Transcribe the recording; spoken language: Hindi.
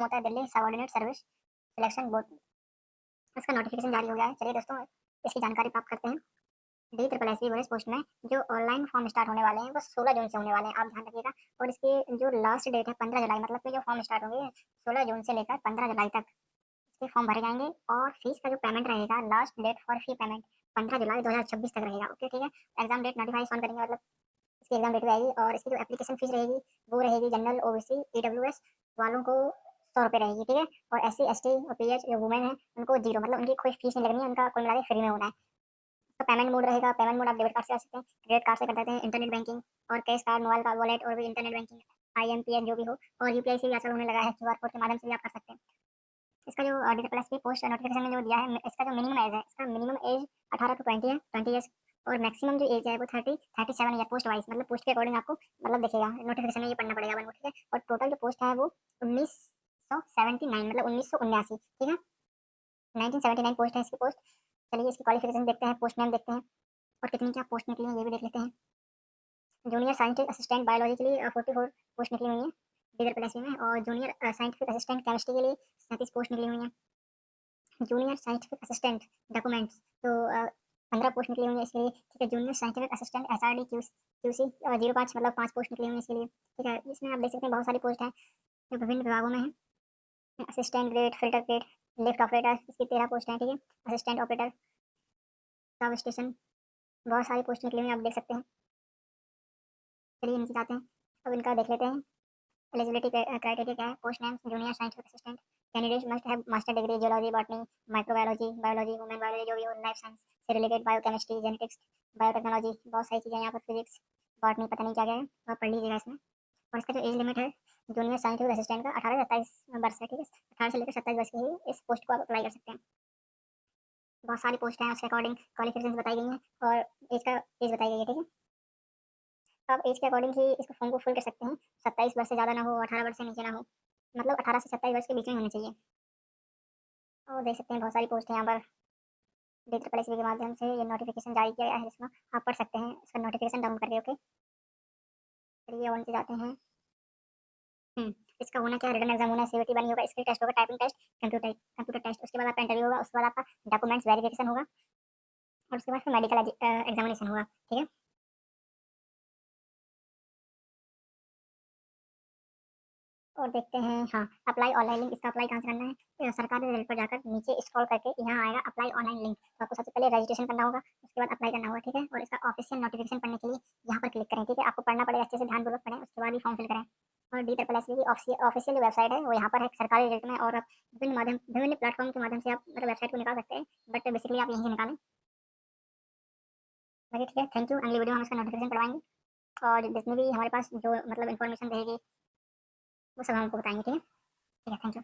होता है Delhi subordinate service selection board, इसका नोटिफिकेशन जारी हो गया है। चलिए दोस्तों इसकी जानकारी प्राप्त करते हैं। D triple S B post में जो ऑनलाइन फॉर्म स्टार्ट होने वाले हैं वो 16 जून से होने वाले हैं, आप ध्यान रखिएगा। और इसकी जो लास्ट डेट है 15 जुलाई, मतलब कि जो फॉर्म स्टार्ट होंगे 16 जून से लेकर 15 जुलाई तक इसके फॉर्म भरे जाएंगे। और फीस का जो पेमेंट रहेगा, last date for fee payment 15 जुलाई 2026 तक रहेगा। ओके ठीक है। एग्जाम डेट नोटिफाई ऑन करेंगे, मतलब इसकी एग्जाम डेट भी आएगी। और इसकी जो एप्लीकेशन फीस रहेगी वो रहेगी जनरल ओबीसी ईडब्ल्यूएस वालों को 100 रुपये रहेगी, ठीक है। और एस सी एस टी और पीएच जो वुमेन है उनको जीरो, मतलब उनकी कोई फीस नहीं लगनी है, उनका कुल मिला के फ्री में होना है। तो पेमेंट मोड रहेगा, पेमेंट मोड आप डेबिट कार्ड से कर सकते हैं, क्रेडिट कार्ड से कर सकते हैं, इंटरनेट बैंकिंग और कैश कार्ड, मोबाइल का वॉलेट और भी इंटरनेट बैंकिंग, आईएमपीएस जो भी हो, और यूपीआई से भी आजकल होने लगा है, क्यूआर कोड के माध्यम से भी आप कर सकते हैं। इसका जो डिजिटल प्लस की पोस्ट नोटिफिकेशन में जो दिया है, इसका जो मिनिमम एज है, इसका मिनिमम एज 18 to 20 है, 20 ईयर्स। और मैक्सिमम जो एज है वो 37 ईयर पोस्ट वाइज, मतलब पोस्ट के अकॉर्डिंग आपको मतलब दिखेगा नोटिफिकेशन में, ये पढ़ना पड़ेगा आपको, ठीक है। और टोटल जो पोस्ट है वो 1979, मतलब 1979, ठीक है। 1979 पोस्ट है इसकी पोस्ट। चलिए इसकी क्वालिफिकेशन देखते हैं, पोस्ट नेम देखते हैं और कितनी क्या पोस्ट निकली है ये भी देख लेते हैं। जूनियर साइंटिफिक असिस्टेंट बायोलॉजी के लिए 44 पोस्ट निकली हुई है डीजल प्लस में। और जूनियर साइंटिफिक असिस्टेंट केमिस्ट्री के लिए 37 पोस्ट निकली हुई है। जूनियर साइंटिफिक असिस्टेंट डॉक्यूमेंट्स तो 15 पोस्ट निकली हुई है इसके लिए, ठीक है। Junior scientific assistant HRD QC 05, मतलब 5 पोस्ट निकली हुई है इसके लिए, ठीक है। इसमें आप देख सकते हैं बहुत सारी पोस्ट है जो विभिन्न विभागों में है। Assistant grade, filter grade, lift operator, इसकी 13 पोस्ट हैं, ठीक है। असिस्टेंट ऑपरेटर, सब स्टेशन, बहुत सारी पोस्ट निकली हुई है, आप देख सकते हैं। चलिए नीचे जाते हैं, अब इनका देख लेते हैं। एलिजिबिलिटी क्राइटेरिया क्या है। Post names junior scientific assistant, candidate must have master degree geology, botany, microbiology, biology, women biology जो भी हो, लाइफ साइंस से रिलेटेड, बायोकेमिस्ट्री, जेनेटिक्स, बायोटेक्नोलॉजी, बहुत सारी चीज़ें यहाँ पर, फिजिक्स, बॉटनी, पता नहीं क्या क्या है, आप पढ़ लीजिएगा इसमें। और इसका जो एज लिमिट है जूनियर साइंटिफिक असिस्टेंट का 18 से 27 वर्ष है, ठीक है। 18 से लेकर 27 वर्ष के ही इस पोस्ट को आप अप्लाई कर सकते हैं। बहुत सारी पोस्ट हैं, उसके अकॉर्डिंग क्वालिफिकेशन बताई गई हैं और एज का एज बताई गई है, ठीक है। तो आप एज के अकॉर्डिंग ही इसको फॉर्म को फिल कर सकते हैं। 27 वर्ष से ज़्यादा ना हो, 18 वर्ष से नीचे ना हो, मतलब 18 से 27 वर्ष के बीच में होनी चाहिए। और देख सकते हैं बहुत सारी पोस्ट है यहाँ पर। डिजिटल एसबी के माध्यम से ये नोटिफिकेशन जारी किया गया है, जिसमें आप पढ़ सकते हैं इसका नोटिफिकेशन डाउनलोड करके। ओके चलिए ऑन पे जाते हैं। इसका होना क्या है, रिटन एग्जाम होना, सीवीटी बनी होगा, स्किल टेस्ट होगा, टाइपिंग टेस्ट, कंप्यूटर टेस्ट, उसके बाद आपका इंटरव्यू होगा, उसके बाद आपका डॉक्यूमेंट्स वेरिफिकेशन होगा और उसके बाद फिर मेडिकल एग्जामिनेशन होगा, ठीक है। और देखते हैं, हाँ अप्लाई ऑनलाइन लिंक, इसका अप्लाई कहाँ से करना है, सरकारी वेबसाइट पर जाकर नीचे स्क्रॉल करके यहाँ आएगा अप्लाई ऑनलाइन लिंक, तो आपको सबसे पहले रजिस्ट्रेशन करना होगा, उसके बाद अप्लाई करना होगा, ठीक है। और इसका ऑफिशियल नोटिफिकेशन पढ़ने के लिए यहाँ पर क्लिक करें, ठीक है। आपको पढ़ना पड़ेगा, अच्छे से ध्यानपूर्वक पढ़ें, उसके बाद ही फॉर्म फिल करें। और डी ट्रिपल एस की ऑफिशियल वेबसाइट है वो यहाँ पर है, सरकारी रिजल्ट में। और विभिन्न प्लेटफॉर्म के माध्यम से आप मतलब वेबसाइट को निकाल सकते हैं, बट बेसिकली आप यहीं से निकालें। बाकी ठीक है, थैंक यू। अगली वीडियो हम इसका नोटिफिकेशन करवाएंगे और जितनी भी हमारे पास जो मतलब इन्फॉर्मेशन रहेगी वो सब हम आपको बताएंगे, ठीक है। ठीक है, थैंक यू।